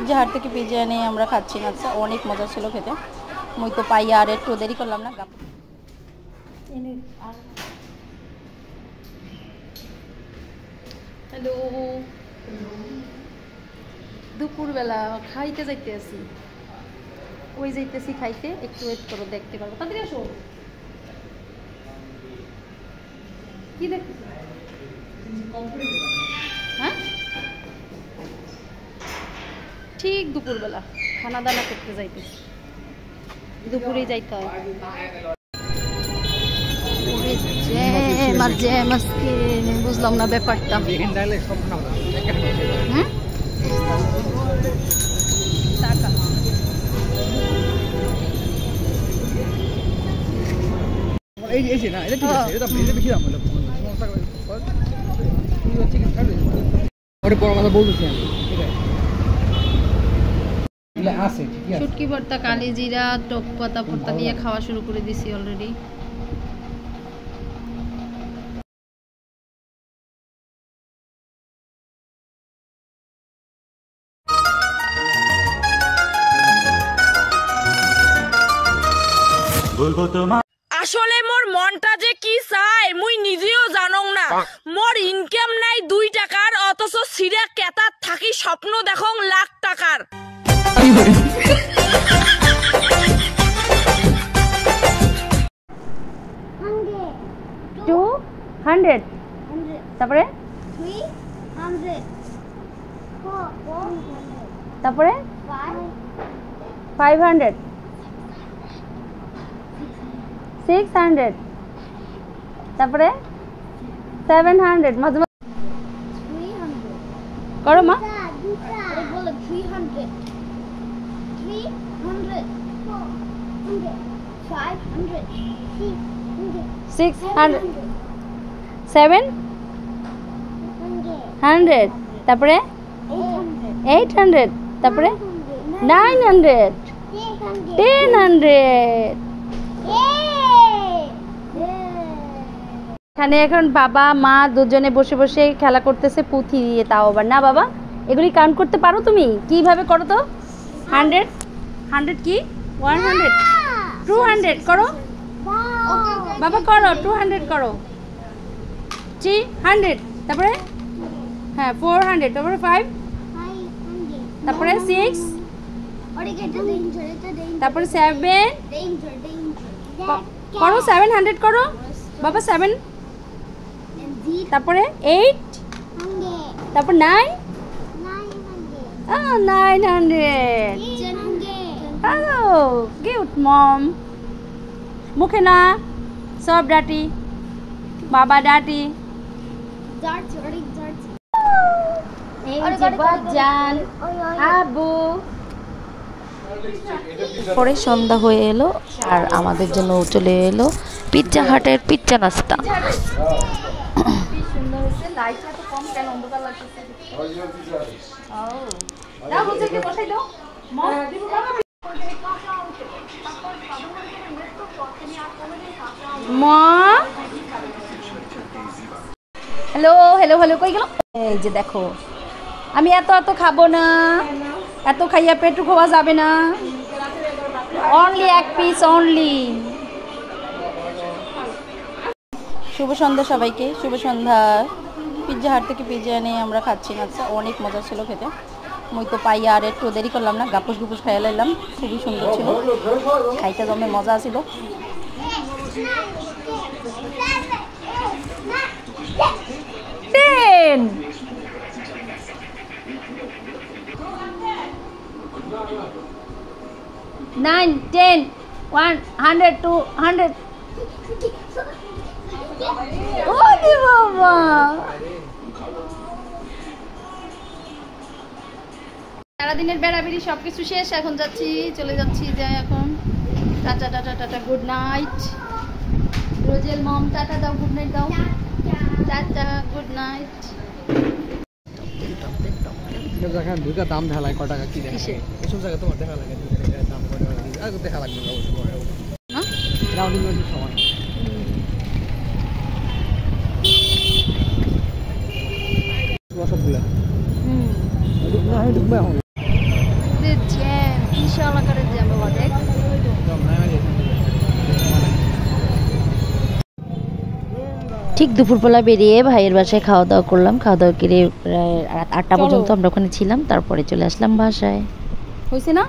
Pizza Hut থেকে pizza এনে আমরা খাচ্ছি না, অনেক মজা ছিল খেতে। মুই তো পাইয়া আর একটু দেরি করলাম না। হ্যালো, দুপুরবেলা খাইতে যাইতে আছি, ওই যাইতেছি খাইতে, একটু ওয়েট করো দেখতে পারবো। তাড়াতাড়ি আসো। কি দেখতেছি? হ্যাঁ, ঠিক দুপুরবেলা খানা দানা করতে যাইতেছি, দুপুরেই যাইতে হয়। বুঝলাম না ব্যাপারটা। শুটকি ভর্তা, কালি জিরা, টক পাতা ভর্তা দিয়ে খাওয়া শুরু করে দিছি অলরেডি। আসলে মোর মনটা যে কি চাই মুই নিজেও জানং না। মোর ইনকাম নাই 2 টাকার, অথচ সিরা কেতার থাকি স্বপ্ন দেখং লাখ টাকার। তারপরে তারপরে 500 600 তারপরে 700 মাঝে করো মা। 600 700 তারপরে 800 তারপরে 900 1000। এখানে এখন বাবা মা দুজনে বসে বসে খেলা করতেছে পুঁথি দিয়ে, তাও আবার না। বাবা এগুলি কাউন্ট করতে পারো তুমি? কিভাবে করো তো? 100 100 কি 100 200 করো বাবা, করো 200 করো, 300 তারপরে হ্যাঁ 400 তারপরে 5 তারপরে 6 তারপরে 7 করো 700 করো বাবা 7 তারপরে 8 তারপর 9 900। কিউট মম। মুখে না সব ডাটি, বাবা ডাটি। আবু পরে সন্ধ্যা হয়ে এলো আর আমাদের জন্য চলে এলো পিৎজা হাটের পিৎজা নাস্তা। হ্যালো হ্যালো হ্যালো, কই গেল? এই যে দেখো, আমি এত খাবো না, এত খাইয়া পেটু খাওয়া যাবে না, অনলি 1 পিস অনলি। শুভ সন্ধ্যা সবাইকে, শুভ সন্ধ্যা। পিৎজা হাট থেকে পিৎজা এনে আমরা খাচ্ছি না, অনেক মজা ছিল খেতে। মুই তো পাইয়া আর একটু দেরি করলাম না, গাপুস গুপুস খাইয়া লাইলাম, খুবই সুন্দর ছিল, খাইতে জমে মজা ছিল। Nine, 10, 100, 200. ওরে বাবা, সারাদিনের বেড়াবেড়ি সবকিছু শেষ, এখন যাচ্ছি, চলে যাচ্ছি। যাই এখন, tata tata tata, good night. রোজেল মম টাটা দাও, গুড নাইট দাও, টাটা গুড নাইট। দুইটা দাম দেখা লাগে, ক টাকা কি দেখে এসব জায়গা তোমার দেখা লাগে, দাম দেখা লাগবে না সময়। সবগুলা বিশাল আকারের জ্যাম বাবা দেখ। ঠিক দুপুরবেলা বেরিয়ে ভাইয়ের বাসায় খাওয়া দাওয়া করলাম। খাওয়া দাওয়া করে প্রায় রাত 8টা পর্যন্ত আমরা ওখানে ছিলাম, তারপরে চলে আসলাম বাসায়। হয়েছে না?